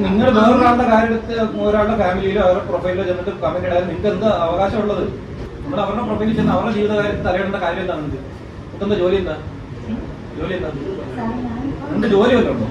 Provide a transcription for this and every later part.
നിങ്ങൾ വേറൊരാളുടെ കാര്യത്തിൽ ഒരാളുടെ ഫാമിലിയിലോ അവരുടെ പ്രൊഫൈലിലോ ചെന്നിട്ട് കമന്റ് ഇടാൻ നിങ്ങൾക്ക് എന്താ അവകാശമുള്ളത്? നമ്മൾ അവരുടെ പ്രൊഫൈലിൽ ചെന്ന് അവരുടെ ജീവിതകാര്യത്തിൽ തലയിടേണ്ട കാര്യം എന്താണ്? നിങ്ങൾക്ക് ജോലി എന്താ? ജോലി എന്താ? എന്ത് ജോലി വല്ലതും ഉണ്ടോ?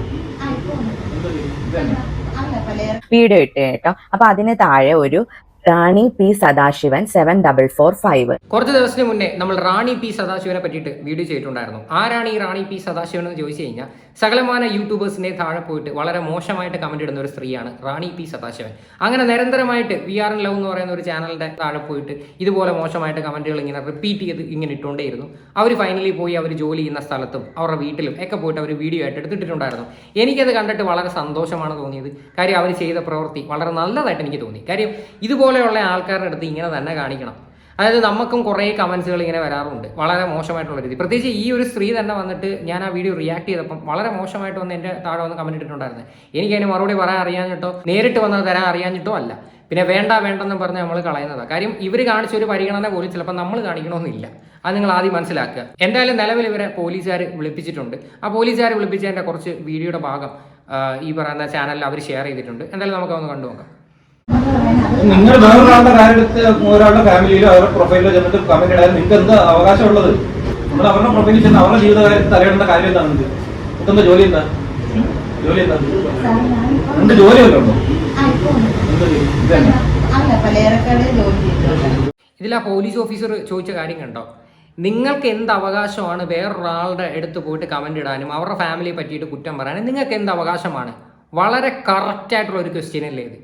വീഡിയോ ഇട്ട് കേട്ടോ. അപ്പൊ അതിന് താഴെ ഒരു റാണി പി സദാശിവൻ 7445. കുറച്ച് ദിവസത്തിന് മുന്നേ നമ്മൾ റാണി പി സദാശിവനെ പറ്റിയിട്ട് വീഡിയോ ചെയ്തിട്ടുണ്ടായിരുന്നു. ആരാണ് ഈ റാണി പി സദാശിവൻ എന്ന് ചോദിച്ചു കഴിഞ്ഞാൽ സകലമാന യൂട്യൂബേഴ്സിനെ താഴെ പോയിട്ട് വളരെ മോശമായിട്ട് കമന്റ് ഇടുന്ന ഒരു സ്ത്രീയാണ് റാണി പി സദാശിവൻ. അങ്ങനെ നിരന്തരമായിട്ട് VR ലവ് എന്ന് പറയുന്ന ഒരു ചാനലിന്റെ താഴെ പോയിട്ട് ഇതുപോലെ മോശമായിട്ട് കമന്റുകൾ ഇങ്ങനെ റിപ്പീറ്റ് ചെയ്ത് ഇങ്ങനെ ഇട്ടുകൊണ്ടേയിരുന്നു. അവർ ഫൈനലി പോയി അവർ ജോലി ചെയ്യുന്ന സ്ഥലത്തും അവരുടെ വീട്ടിലും ഒക്കെ പോയിട്ട് അവർ വീഡിയോ ആയിട്ട് എടുത്തിട്ടുണ്ടായിരുന്നു. എനിക്കത് കണ്ടിട്ട് വളരെ സന്തോഷമാണ് തോന്നിയത്. കാര്യം അവർ ചെയ്ത പ്രവൃത്തി വളരെ നല്ലതായിട്ട് എനിക്ക് തോന്നി. കാര്യം ഇതുപോലെയുള്ള ആൾക്കാരുടെ അടുത്ത് ഇങ്ങനെ തന്നെ കാണിക്കണം. അതായത് നമുക്കും കുറേ കമൻസുകൾ ഇങ്ങനെ വരാറുണ്ട് വളരെ മോശമായിട്ടുള്ള രീതി. പ്രത്യേകിച്ച് ഈ ഒരു സ്ത്രീ തന്നെ വന്നിട്ട് ഞാൻ ആ വീഡിയോ റിയാക്ട് ചെയ്തപ്പം വളരെ മോശമായിട്ട് വന്ന് എൻ്റെ താഴെ വന്ന് കമൻറ്റ് ഇട്ടിട്ടുണ്ടായിരുന്നു. എനിക്കതിന് മറുപടി പറയാൻ അറിയാഞ്ഞിട്ടോ നേരിട്ട് വന്നത് തരാൻ അറിയാഞ്ഞിട്ടോ അല്ല. പിന്നെ വേണ്ടെന്നും പറഞ്ഞ് നമ്മൾ കളയുന്നതാണ്. കാര്യം ഇവർ കാണിച്ച ഒരു പരിഗണന പോലും ചിലപ്പോൾ നമ്മൾ കാണിക്കണമെന്നില്ല. അത് നിങ്ങൾ ആദ്യം മനസ്സിലാക്കുക. എന്തായാലും നിലവിൽ ഇവരെ പോലീസുകാർ വിളിപ്പിച്ചിട്ടുണ്ട്. ആ പോലീസുകാർ വിളിപ്പിച്ചതിൻ്റെ കുറച്ച് വീഡിയോയുടെ ഭാഗം ഈ പറയുന്ന ചാനലിൽ അവർ ഷെയർ ചെയ്തിട്ടുണ്ട്. എന്തായാലും നമുക്കൊന്ന് കണ്ടു നോക്കാം. നിങ്ങൾ വേറൊരാളുടെ കാര്യത്തിൽ ഒരാളുടെ ഫാമിലിയിലോ അവരുടെ പ്രൊഫൈലിലോ ചെന്നിട്ട് കമന്റ് ഇടാൻ നിങ്ങൾക്ക് എന്താ അവകാശമുള്ളത്? നമ്മൾ അവരുടെ പ്രൊഫൈലിൽ ചെന്ന് അവരുടെ ജീവിതകാര്യത്തിൽ തലയിടേണ്ട കാര്യം എന്താണ്? നിങ്ങൾക്ക് എന്താ ജോലി എന്താ? ജോലി എന്താ? എന്ത് ജോലി വല്ലതും ഉണ്ടോ? ഇതിൽ ആ പോലീസ് ഓഫീസർ ചോദിച്ച കാര്യം കണ്ടോ? നിങ്ങൾക്ക് എന്ത് അവകാശമാണ് വേറൊരാളുടെ അടുത്ത് പോയിട്ട് കമന്റ് ഇടാനും അവരുടെ ഫാമിലിയെ പറ്റിയിട്ട് കുറ്റം പറയാനും നിങ്ങൾക്ക് എന്ത് അവകാശമാണ്? വളരെ കറക്റ്റായിട്ടുള്ള ഒരു ക്വസ്റ്റ്യൻ അല്ലേ ഇത്?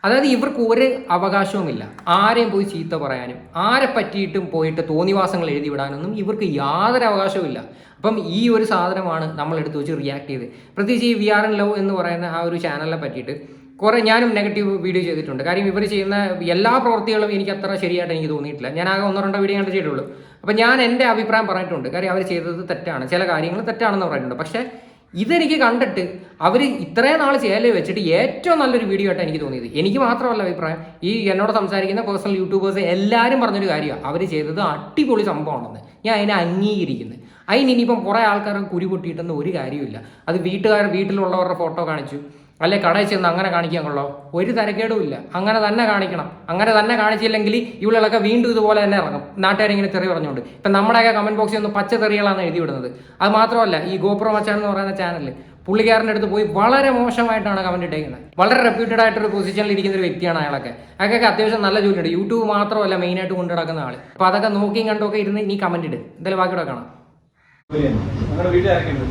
അതായത് ഇവർക്ക് ഒരു അവകാശവുമില്ല ആരെയും പോയി ചീത്ത പറയാനും ആരെ പറ്റിയിട്ടും പോയിട്ട് തോന്നിവാസങ്ങൾ എഴുതി വിടാനൊന്നും ഇവർക്ക് യാതൊരു അവകാശവുമില്ല. അപ്പം ഈ ഒരു സാധനമാണ് നമ്മൾ എടുത്ത് വെച്ച് റിയാക്ട് ചെയ്ത്. പ്രത്യേകിച്ച് ഈ VR ലവ് എന്ന് പറയുന്ന ആ ഒരു ചാനലിനെ പറ്റിയിട്ട് കുറേ ഞാനും നെഗറ്റീവ് വീഡിയോ ചെയ്തിട്ടുണ്ട്. കാര്യം ഇവർ ചെയ്യുന്ന എല്ലാ പ്രവൃത്തികളും എനിക്ക് അത്ര ശരിയായിട്ട് എനിക്ക് തോന്നിയിട്ടില്ല. ഞാൻ ആകെ 1-2 വീഡിയോ കണ്ട് ചെയ്തിട്ടുള്ളൂ. അപ്പം ഞാൻ എൻ്റെ അഭിപ്രായം പറഞ്ഞിട്ടുണ്ട്. കാര്യം അവർ ചെയ്തത് തെറ്റാണ്, ചില കാര്യങ്ങൾ തെറ്റാണെന്ന് പറഞ്ഞിട്ടുണ്ട്. പക്ഷേ ഇതെനിക്ക് കണ്ടിട്ട് അവർ ഇത്രയും നാൾ ചെയ്യലേ വെച്ചിട്ട് ഏറ്റവും നല്ലൊരു വീഡിയോ ആയിട്ടാണ് എനിക്ക് തോന്നിയത്. എനിക്ക് മാത്രമല്ല അഭിപ്രായം, ഈ എന്നോട് സംസാരിക്കുന്ന പേഴ്സണൽ യൂട്യൂബേഴ്സ് എല്ലാവരും പറഞ്ഞൊരു കാര്യമാണ് അവർ ചെയ്തത് അടിപൊളി സംഭവമാണെന്ന്. ഞാൻ അതിനെ അംഗീകരിക്കുന്നത്. അതിനിപ്പം കുറേ ആൾക്കാർ കുരു പൊട്ടിയിട്ടൊന്നും ഒരു കാര്യമില്ല. അത് വീട്ടിലുള്ളവരുടെ ഫോട്ടോ കാണിച്ചു, അല്ലെ കടയിൽ ചെന്ന് അങ്ങനെ കാണിക്കാൻ കൊള്ളോ? ഒരു തരക്കേടും ഇല്ല. അങ്ങനെ തന്നെ കാണിക്കണം. അങ്ങനെ തന്നെ കാണിച്ചില്ലെങ്കിൽ ഇവളൊക്കെ വീണ്ടും ഇതുപോലെ തന്നെ ഇറങ്ങും, നാട്ടുകാരിങ്ങനെ തെറി പറഞ്ഞുകൊണ്ട്. ഇപ്പം നമ്മുടെയൊക്കെ കമന്റ് ബോക്സിൽ ഒന്ന് പച്ച തെറികളാണ് എഴുതി വിടുന്നത്. അത് മാത്രമല്ല ഈ ഗോപ്രോ മച്ചാൻ എന്ന് പറയുന്ന ചാനൽ പുള്ളിക്കാരൻ്റെ അടുത്ത് പോയി വളരെ മോശമായിട്ടാണ് കമന്റ് ഇട്ടേക്കുന്നത്. വളരെ റെപ്യൂട്ടഡ് ആയിട്ടൊരു പൊസിഷനിൽ ഇരിക്കുന്ന ഒരു വ്യക്തിയാണ് അയാളൊക്കെ. അയാൾക്കൊക്കെ അത്യാവശ്യം നല്ല ജോലിയുണ്ട്. യൂട്യൂബ് മാത്രമല്ല മെയിനായിട്ട് കൊണ്ടു നടക്കുന്ന ആൾ. അപ്പോൾ അതൊക്കെ നോക്കിയും കണ്ടൊക്കെ ഇരുന്ന് നീ കമന്റ് ഇട്. എന്തായാലും ബാക്കിയുടെ കാണാം. നിങ്ങളുടെ വീട്ടിൽ ആരൊക്കെയുണ്ട്?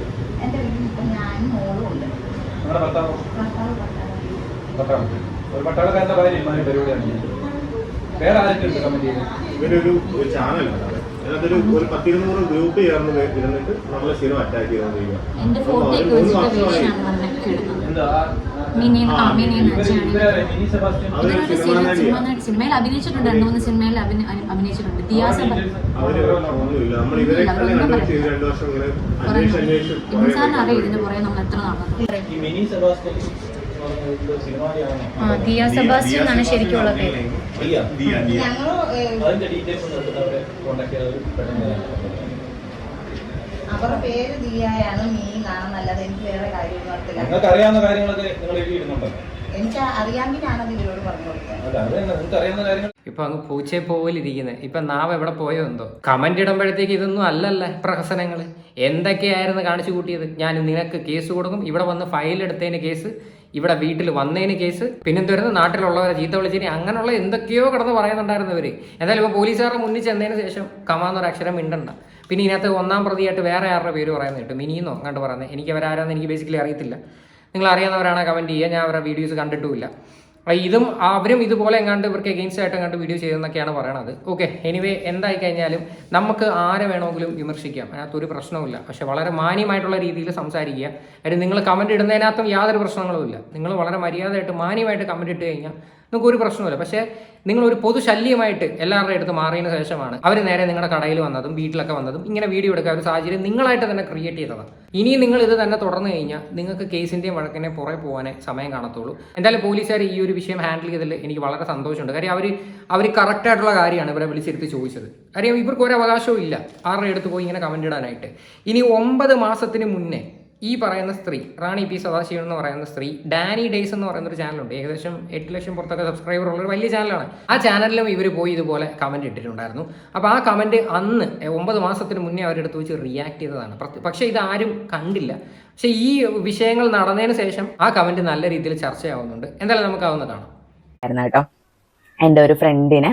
ഒരു പട്ടാളക്കാരന്റെ ഭാര്യ പരിപാടിയാണ്. വേറെ ആരൊക്കെയുണ്ട് കമന്റ് ചെയ്യുന്നത്? ഇവരൊരു ചാനലാണ്. അതിനകത്തൊരു 10-200 ഗ്രൂപ്പ് ചേർന്ന് ഇരുന്നിട്ട് നമ്മളെ സ്ഥിരം അറ്റാക്ക് ചെയ്തുകൊണ്ടിരിക്കുക. സിനിമയിൽ അഭിനയിച്ചിട്ടുണ്ട്, 2-3 സിനിമയിൽ അഭിനയിച്ചിട്ടുണ്ട്. നമ്മൾ ഇവരെ 2 വർഷം ഇങ്ങനെ സാറിന് അറിയാം ഇതിന്റെ പുറകെ നമ്മൾ എത്ര നടന്നത്. ദിയ സെബാസ്റ്റ്യൻ എന്നാണ് ശരിക്കുള്ള പേര്. അവരുടെ പേര് ദിയായാണ്, മീനാണെന്നല്ലാതെ എനിക്ക് വേറെ കാര്യമൊന്നും അറിയില്ല. നിങ്ങൾക്ക് അറിയാവുന്ന കാര്യങ്ങളൊക്കെ നിങ്ങൾ എഴുതിയിടുന്നുണ്ടോ? എനിക്ക് അറിയാമെങ്കിലാണത് ഇവരോട് പറഞ്ഞു കൊടുക്കുന്നത്. ഇപ്പൊ അങ്ങ് പൂച്ചയെ പോലിരിക്കുന്നത്. ഇപ്പൊ നാവ് എവിടെ പോയോ എന്തോ. കമന്റ് ഇടുമ്പോഴത്തേക്ക് ഇതൊന്നും അല്ലല്ലേ പ്രഹസനങ്ങൾ. എന്തൊക്കെയായിരുന്നു കാണിച്ചു കൂട്ടിയത്? ഞാൻ നിനക്ക് കേസ് കൊടുക്കും, ഇവിടെ വന്ന് ഫയൽ എടുത്തതിന് കേസ്, ഇവിടെ വീട്ടിൽ വന്നതിന് കേസ്, പിന്നെന്തുവരുന്നത് നാട്ടിലുള്ളവരെ ചീത്ത വിളിച്ചതിന്, അങ്ങനെയുള്ള എന്തൊക്കെയോ കിടന്ന് പറയുന്നുണ്ടായിരുന്നു ഇവര്. എന്തായാലും ഇപ്പൊ പോലീസുകാരുടെ മുന്നിൽ ചെന്നതിന് ശേഷം കമാന്നൊരു അക്ഷരം മിണ്ടണ്ട. പിന്നെ ഇതിനകത്ത് 1-ാം പ്രതിയായിട്ട് വേറെ ആരുടെ പേര് പറയുന്നത് കേട്ടോ, മിനിന്നോ അങ്ങോട്ട് പറയുന്നത്. എനിക്ക് അവരാരാന്ന് എനിക്ക് ബേസിക്കലി അറിയത്തില്ല. നിങ്ങൾ അറിയാവുന്നവരാണ് കമന്റ് ചെയ്യുക. ഞാൻ അവരുടെ വീഡിയോസ് കണ്ടിട്ടുമില്ല. ഇതും അവരും ഇതുപോലെ എങ്ങാണ്ട് ഇവർക്ക് എഗെയിൻസ്റ്റ് ആയിട്ട് എങ്ങാണ്ട് വീഡിയോ ചെയ്തെന്നൊക്കെയാണ് പറയണത്. ഓക്കെ, എനിവേ എന്തായി കഴിഞ്ഞാലും നമുക്ക് ആരെ വേണമെങ്കിലും വിമർശിക്കാം, അതിനകത്തൊരു പ്രശ്നവുമില്ല. പക്ഷെ വളരെ മാന്യമായിട്ടുള്ള രീതിയിൽ സംസാരിക്കുക. കാര്യം നിങ്ങൾ കമന്റ് ഇടുന്നതിനകത്തും യാതൊരു പ്രശ്നങ്ങളുമില്ല. നിങ്ങൾ വളരെ മര്യാദയായിട്ട് മാന്യമായിട്ട് കമന്റ് ഇട്ട് കഴിഞ്ഞാൽ നിങ്ങൾക്ക് ഒരു പ്രശ്നമില്ല. പക്ഷേ നിങ്ങളൊരു പൊതു ശല്യമായിട്ട് എല്ലാവരുടെയും അടുത്ത് മാറിയതിന് ശേഷമാണ് അവർ നേരെ നിങ്ങളുടെ കടയിൽ വന്നതും വീട്ടിലൊക്കെ വന്നതും ഇങ്ങനെ വീഡിയോ എടുക്കുക ഒരു സാഹചര്യം നിങ്ങളായിട്ട് തന്നെ ക്രിയേറ്റ് ചെയ്തതാണ്. ഇനിയും നിങ്ങൾ ഇത് തന്നെ തുടർന്ന് കഴിഞ്ഞാൽ നിങ്ങൾക്ക് കേസിൻ്റെയും വഴക്കിനെ പുറകെ പോകാനേ സമയം കാണത്തുള്ളൂ. എന്തായാലും പോലീസുകാർ ഈ ഒരു വിഷയം ഹാൻഡിൽ ചെയ്തതിൽ എനിക്ക് വളരെ സന്തോഷമുണ്ട്. കാര്യം അവർ കറക്റ്റായിട്ടുള്ള കാര്യമാണ് ഇവരെ വിളിച്ചെടുത്ത് ചോദിച്ചത്. കാര്യം ഇവർക്ക് ഒരു അവകാശവും ഇല്ല ആരുടെ അടുത്ത് പോയി ഇങ്ങനെ കമന്റ് ഇടാനായിട്ട്. ഇനി 9 മാസത്തിന് മുന്നേ ഈ പറയുന്ന സ്ത്രീ റാണി പി സദാശിവൻ എന്ന് പറയുന്ന സ്ത്രീ ഡാനി ഡേയ്സ് എന്ന് പറയുന്ന ഒരു ചാനലുണ്ട്, ഏകദേശം 8 ലക്ഷം പുറത്തൊക്കെ സബ്സ്ക്രൈബർ ഉള്ള ഒരു വലിയ ചാനലാണ്. ആ ചാനലിലും ഇവർ പോയി ഇതുപോലെ കമൻറ്റ് ഇട്ടിട്ടുണ്ടായിരുന്നു. അപ്പോൾ ആ കമൻറ്റ് അന്ന് 9 മാസത്തിന് മുന്നേ അവരെടുത്ത് വെച്ച് റിയാക്ട് ചെയ്തതാണ്. പക്ഷേ ഇത് ആരും കണ്ടില്ല. പക്ഷേ ഈ വിഷയങ്ങൾ നടന്നതിന് ശേഷം ആ കമൻറ്റ് നല്ല രീതിയിൽ ചർച്ചയാവുന്നുണ്ട്. എന്തായാലും നമുക്കാവുന്ന കാണാം കേട്ടോ. എൻ്റെ ഒരു ഫ്രണ്ടിന്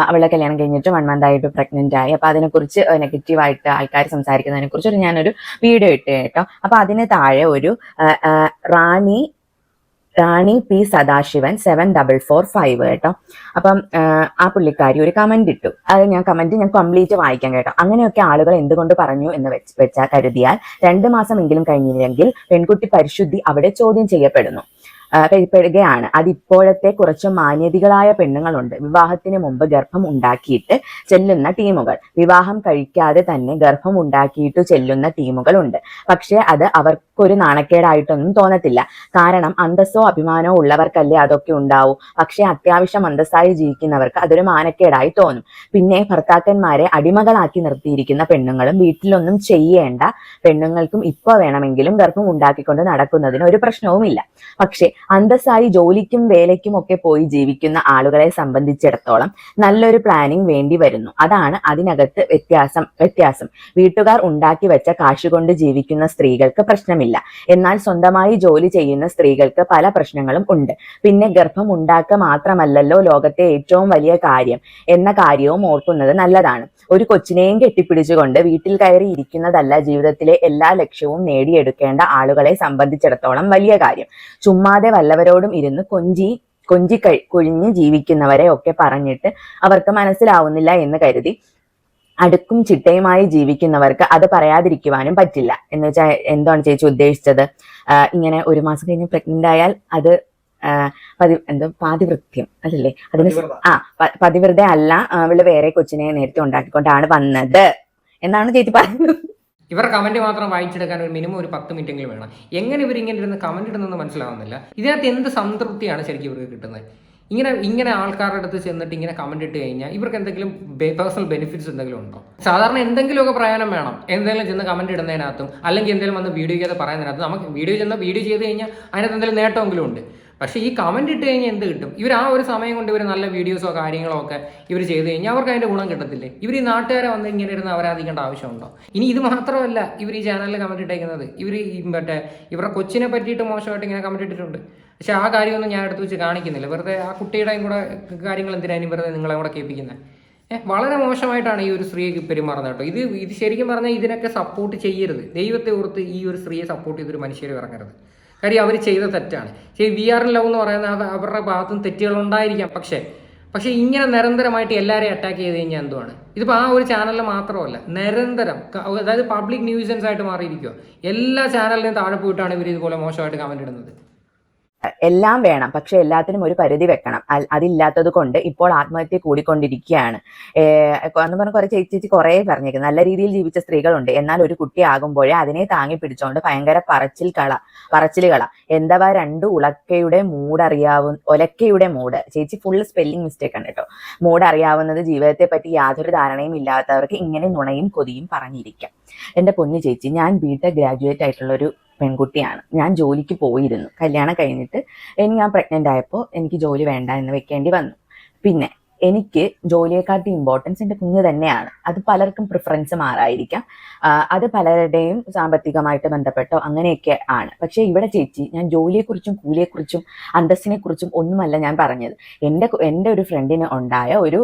അവളെ കല്യാണം കഴിഞ്ഞിട്ട് 1 month ആയിട്ട് പ്രഗ്നൻ്റ് ആയി. അപ്പോൾ അതിനെക്കുറിച്ച് നെഗറ്റീവായിട്ട് ആൾക്കാർ സംസാരിക്കുന്നതിനെ കുറിച്ച് ഞാനൊരു വീഡിയോ ഇട്ട് കേട്ടോ. അപ്പോൾ അതിന് താഴെ ഒരു റാണി പി സദാശിവൻ 7445 കേട്ടോ. അപ്പം ആ പുള്ളിക്കാരി ഒരു കമന്റ് ഇട്ടു. അത് ഞാൻ കംപ്ലീറ്റ് വായിക്കാം കേട്ടോ. അങ്ങനെയൊക്കെ ആളുകൾ എന്തുകൊണ്ട് പറഞ്ഞു എന്ന് വെച്ചാൽ കരുതിയാൽ 2 മാസമെങ്കിലും കഴിഞ്ഞില്ലെങ്കിൽ പെൺകുട്ടി പരിശുദ്ധി അവിടെ ചോദ്യം ചെയ്യപ്പെടുകയാണ്. അതിപ്പോഴത്തെ കുറച്ച് മാന്യതികളായ പെണ്ണുങ്ങളുണ്ട്. വിവാഹത്തിന് മുമ്പ് ഗർഭം ഉണ്ടാക്കിയിട്ട് ചെല്ലുന്ന ടീമുകൾ, വിവാഹം കഴിക്കാതെ തന്നെ ഗർഭം ഉണ്ടാക്കിയിട്ട് ചെല്ലുന്ന ടീമുകളുണ്ട്. പക്ഷെ അത് അവർക്കൊരു നാണക്കേടായിട്ടൊന്നും തോന്നത്തില്ല. കാരണം അന്തസ്സോ അഭിമാനമോ ഉള്ളവർക്കല്ലേ അതൊക്കെ ഉണ്ടാവൂ. പക്ഷെ അത്യാവശ്യം അന്തസ്സായി ജീവിക്കുന്നവർക്ക് അതൊരു മാനക്കേടായി തോന്നും. പിന്നെ ഭർത്താക്കന്മാരെ അടിമകളാക്കി നിർത്തിയിരിക്കുന്ന പെണ്ണുങ്ങളും വീട്ടിലൊന്നും ചെയ്യേണ്ട പെണ്ണുങ്ങൾക്കും ഇപ്പോൾ വേണമെങ്കിലും ഗർഭം ഉണ്ടാക്കിക്കൊണ്ട് നടക്കുന്നതിന് ഒരു പ്രശ്നവുമില്ല. പക്ഷെ അന്തസ്സായി ജോലിക്കും വേലയ്ക്കും ഒക്കെ പോയി ജീവിക്കുന്ന ആളുകളെ സംബന്ധിച്ചിടത്തോളം നല്ലൊരു പ്ലാനിങ് വേണ്ടി വരുന്നു. അതാണ് അതിനകത്ത് വ്യത്യാസം. വീട്ടുകാർ ഉണ്ടാക്കി വെച്ച കാശുകൊണ്ട് ജീവിക്കുന്ന സ്ത്രീകൾക്ക് പ്രശ്നമില്ല. എന്നാൽ സ്വന്തമായി ജോലി ചെയ്യുന്ന സ്ത്രീകൾക്ക് പല പ്രശ്നങ്ങളും ഉണ്ട്. പിന്നെ ഗർഭം ഉണ്ടാക്കുക മാത്രമല്ലല്ലോ ലോകത്തെ ഏറ്റവും വലിയ കാര്യം എന്ന കാര്യവും ഓർക്കുന്നത് നല്ലതാണ്. ഒരു കൊച്ചിനെയും കെട്ടിപ്പിടിച്ചുകൊണ്ട് വീട്ടിൽ കയറി ഇരിക്കുന്നതല്ല ജീവിതത്തിലെ എല്ലാ ലക്ഷ്യവും നേടിയെടുക്കേണ്ട ആളുകളെ സംബന്ധിച്ചിടത്തോളം വലിയ കാര്യം. ചുമ്മാതെ വല്ലവരോടും ഇരുന്ന് കൊഴിഞ്ഞ് ജീവിക്കുന്നവരെ ഒക്കെ പറഞ്ഞിട്ട് അവർക്ക് മനസ്സിലാവുന്നില്ല എന്ന് കരുതി അടുക്കും ചിട്ടയുമായി ജീവിക്കുന്നവർക്ക് അത് പറയാതിരിക്കുവാനും പറ്റില്ല. എന്ന് വെച്ചാൽ എന്താണ് ചേച്ചി ഉദ്ദേശിച്ചത്? ഇങ്ങനെ 1 മാസം കഴിഞ്ഞ് പ്രഗ്നന്റ് ആയാൽ അത് പാതിവൃത്യം അതല്ലേ? അതിന് പതിവ്രത അല്ല, അവള് വേറെ കൊച്ചിനെ നേരത്തെ ഉണ്ടാക്കിക്കൊണ്ടാണ് വന്നത് എന്നാണ് ചേച്ചി പറയുന്നത്. ഇവർ കമന്റ് മാത്രം വായിച്ചെടുക്കാൻ ഒരു മിനിമം ഒരു 10 മിനിറ്റെങ്കിലും വേണം. എങ്ങനെ ഇവർ ഇങ്ങനെ ഇരുന്ന് കമന്റ് ഇടുന്നതെന്ന് മനസ്സിലാവുന്നില്ല. ഇതിനകത്ത് എന്ത് സംതൃപ്തിയാണ് ശരിക്കും ഇവർക്ക് കിട്ടുന്നത്? ഇങ്ങനെ ആൾക്കാരുടെ അടുത്ത് ചെന്നിട്ട് ഇങ്ങനെ കമന്റ് ഇട്ട് കഴിഞ്ഞാൽ ഇവർക്ക് എന്തെങ്കിലും പേഴ്സണൽ ബെനിഫിറ്റ്സ് എന്തെങ്കിലും ഉണ്ടോ? സാധാരണ എന്തെങ്കിലുമൊക്കെ പ്രയോജനം വേണം. എന്തെങ്കിലും ചെന്ന് കമന്റ് ഇടുന്നതിനകത്തും അല്ലെങ്കിൽ എന്തെങ്കിലും വന്ന് വീഡിയോ ചെയ്ത് പറയുന്നതിനകത്ത് നമുക്ക് വീഡിയോ ചെയ്ത് കഴിഞ്ഞാൽ അതിനകത്ത് എന്തെങ്കിലും നേട്ടമെങ്കിലും ഉണ്ട്. പക്ഷേ ഈ കമന്റ് ഇട്ട് കഴിഞ്ഞാൽ എന്ത് കിട്ടും? ഇവർ ആ ഒരു സമയം കൊണ്ട് ഇവർ നല്ല വീഡിയോസോ കാര്യങ്ങളോ ഒക്കെ ഇവർ ചെയ്ത് കഴിഞ്ഞാൽ അവർക്ക് അതിൻ്റെ ഗുണം കിട്ടത്തില്ലേ? ഇവർ ഈ നാട്ടുകാരെ വന്ന് ഇങ്ങനെ ഇരുന്ന് അവരാധിക്കേണ്ട ആവശ്യമുണ്ടോ? ഇനി ഇത് മാത്രമല്ല ഇവർ ഈ ചാനലിൽ കമന്റ് ഇട്ടേക്കുന്നത്. ഇവരുടെ കൊച്ചിനെ പറ്റിയിട്ട് മോശമായിട്ട് ഇങ്ങനെ കമന്റ് ഇട്ടിട്ടുണ്ട്. പക്ഷെ ആ കാര്യമൊന്നും ഞാൻ എടുത്ത് വെച്ച് കാണിക്കുന്നില്ല. വെറുതെ ആ കുട്ടിയുടെയും കൂടെ കാര്യങ്ങൾ എന്തിനാണ് വെറുതെ നിങ്ങളെ കൂടെ കേൾപ്പിക്കുന്നത്? വളരെ മോശമായിട്ടാണ് ഈ ഒരു സ്ത്രീക്ക് പെരുമാറുന്നത് കേട്ടോ. ഇത് ശരിക്കും പറഞ്ഞാൽ ഇതിനൊക്കെ സപ്പോർട്ട് ചെയ്യരുത്. ദൈവത്തെ ഓർത്ത് ഈ ഒരു സ്ത്രീയെ സപ്പോർട്ട് ചെയ്തൊരു മനുഷ്യരെ ഇറങ്ങരുത്. കാര്യം അവർ ചെയ്ത തെറ്റാണ്. വി ആർ ലവ് എന്ന് പറയുന്ന അവരുടെ ഭാഗത്തും തെറ്റുകൾ ഉണ്ടായിരിക്കാം. പക്ഷേ ഇങ്ങനെ നിരന്തരമായിട്ട് എല്ലാവരെയും അറ്റാക്ക് ചെയ്ത് കഴിഞ്ഞാൽ എന്തുവാണ്? ഇതിപ്പോൾ ആ ഒരു ചാനലിൽ മാത്രമല്ല, നിരന്തരം, അതായത് പബ്ലിക് ന്യൂസൻസ് ആയിട്ട് മാറിയിരിക്കുക. എല്ലാ ചാനലിനും താഴെ പോയിട്ടാണ് ഇവർ ഇതുപോലെ മോശമായിട്ട് കമന്റ് ഇടുന്നത്. എല്ലാം വേണം, പക്ഷെ എല്ലാത്തിനും ഒരു പരിധി വെക്കണം. അതില്ലാത്തത് കൊണ്ട് ഇപ്പോൾ ആത്മഹത്യ കൂടിക്കൊണ്ടിരിക്കുകയാണ് എന്ന് പറഞ്ഞ കുറെ ചേച്ചി കുറേ പറഞ്ഞേക്കുന്നത്. നല്ല രീതിയിൽ ജീവിച്ച സ്ത്രീകളുണ്ട്. എന്നാൽ ഒരു കുട്ടിയാകുമ്പോഴേ അതിനെ താങ്ങി പിടിച്ചോണ്ട് ഭയങ്കര പറച്ചിലുകള എന്തവാ 2 ഉലക്കയുടെ മൂട്. ചേച്ചി ഫുള്ള് സ്പെല്ലിംഗ് മിസ്റ്റേക്ക് ആണ് കേട്ടോ. മൂഡ് അറിയാവുന്നത് ജീവിതത്തെ പറ്റി യാതൊരു ധാരണയും ഇല്ലാത്തവർക്ക് ഇങ്ങനെ നുണയും കൊതിയും പറഞ്ഞിരിക്കാം. എൻ്റെ പൊന്നു ചേച്ചി, ഞാൻ ബിടെക് ഗ്രാജുവേറ്റ് ആയിട്ടുള്ളൊരു പെൺകുട്ടിയാണ്. ഞാൻ ജോലിക്ക് പോയിരുന്നു. കല്യാണം കഴിഞ്ഞിട്ട് ഞാൻ പ്രഗ്നന്റ് ആയപ്പോൾ എനിക്ക് ജോലി വേണ്ട എന്ന് വെക്കേണ്ടി വന്നു. പിന്നെ എനിക്ക് ജോലിയെക്കാട്ടി ഇമ്പോർട്ടൻസ് എൻ്റെ കുഞ്ഞ് തന്നെയാണ്. അത് പലർക്കും പ്രിഫറൻസ് മാറായിരിക്കാം. അത് പലരുടെയും സാമ്പത്തികമായിട്ട് ബന്ധപ്പെട്ടോ അങ്ങനെയൊക്കെ ആണ്. പക്ഷേ ഇവിടെ ചേച്ചി, ഞാൻ ജോലിയെക്കുറിച്ചും കൂലിയെക്കുറിച്ചും അന്തസ്സിനെക്കുറിച്ചും ഒന്നുമല്ല ഞാൻ പറഞ്ഞത്. എൻ്റെ ഒരു ഫ്രണ്ടിന് ഉണ്ടായ ഒരു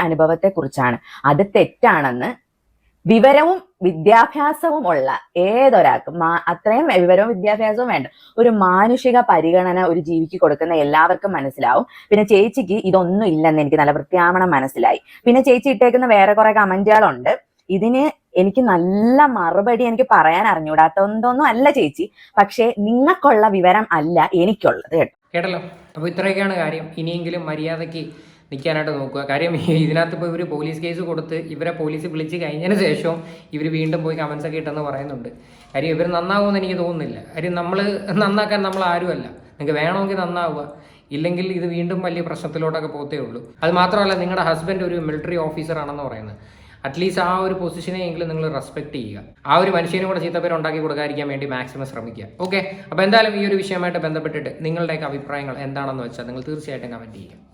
അനുഭവത്തെക്കുറിച്ചാണ്. അത് തെറ്റാണെന്ന് വിവരവും വിദ്യാഭ്യാസവും ഉള്ള ഏതൊരാൾക്കും, അത്രയും വിവരവും വിദ്യാഭ്യാസവും വേണ്ട, ഒരു മാനുഷിക പരിഗണന ഒരു ജീവിക്ക് കൊടുക്കുന്ന എല്ലാവർക്കും മനസ്സിലാവും. പിന്നെ ചേച്ചിക്ക് ഇതൊന്നും ഇല്ലെന്ന് എനിക്ക് നല്ല വൃത്തിയാവണം മനസ്സിലായി. പിന്നെ ചേച്ചി ഇട്ടേക്കുന്ന വേറെ കുറെ കമന്റുകളുണ്ട്. ഇതിന് എനിക്ക് നല്ല മറുപടി എനിക്ക് പറയാൻ അറിഞ്ഞൂടാത്തൊന്നും അല്ല ചേച്ചി. പക്ഷേ നിങ്ങൾക്കുള്ള വിവരം അല്ല എനിക്കുള്ളത് കേട്ടല്ലോ. അപ്പോൾ ഇത്രയൊക്കെയാണ് കാര്യം. ഇനിയെങ്കിലും മര്യാദയ്ക്ക് നിൽക്കാനായിട്ട് നോക്കുക. കാര്യം ഇതിനകത്ത് ഇപ്പോൾ ഇവർ പോലീസ് കേസ് കൊടുത്ത് ഇവരെ പോലീസ് വിളിച്ച് കഴിഞ്ഞതിന് ശേഷവും ഇവർ വീണ്ടും പോയി കമൻസ് ഒക്കെ ഇട്ടെന്ന് പറയുന്നുണ്ട്. കാര്യം ഇവർ നന്നാവുമെന്ന് എനിക്ക് തോന്നുന്നില്ല. കാര്യം നമ്മൾ നന്നാക്കാൻ നമ്മൾ ആരുമല്ല. നിങ്ങൾക്ക് വേണമെങ്കിൽ നന്നാവുക, ഇല്ലെങ്കിൽ ഇത് വീണ്ടും വലിയ പ്രശ്നത്തിലോട്ടൊക്കെ പോകത്തേ ഉള്ളൂ. അത് മാത്രമല്ല, നിങ്ങളുടെ ഹസ്ബൻഡ് ഒരു മിലിറ്ററി ഓഫീസർ ആണെന്ന് പറയുന്നത്. അറ്റ്ലീസ്റ്റ് ആ ഒരു പൊസിഷനെ എങ്കിലും നിങ്ങൾ റെസ്പെക്ട് ചെയ്യുക. ആ ഒരു മനുഷ്യനും കൂടെ ചീത്തപ്പേര് ഉണ്ടാക്കി കൊടുക്കാതിരിക്കാൻ വേണ്ടി മാക്സിമം ശ്രമിക്കുക. ഓക്കെ, അപ്പോൾ എന്തായാലും ഈ ഒരു വിഷയമായിട്ട് ബന്ധപ്പെട്ടിട്ട് നിങ്ങളുടെയൊക്കെ അഭിപ്രായങ്ങൾ എന്താണെന്ന് വെച്ചാൽ നിങ്ങൾ തീർച്ചയായിട്ടും കമൻറ്റ് ചെയ്യുക.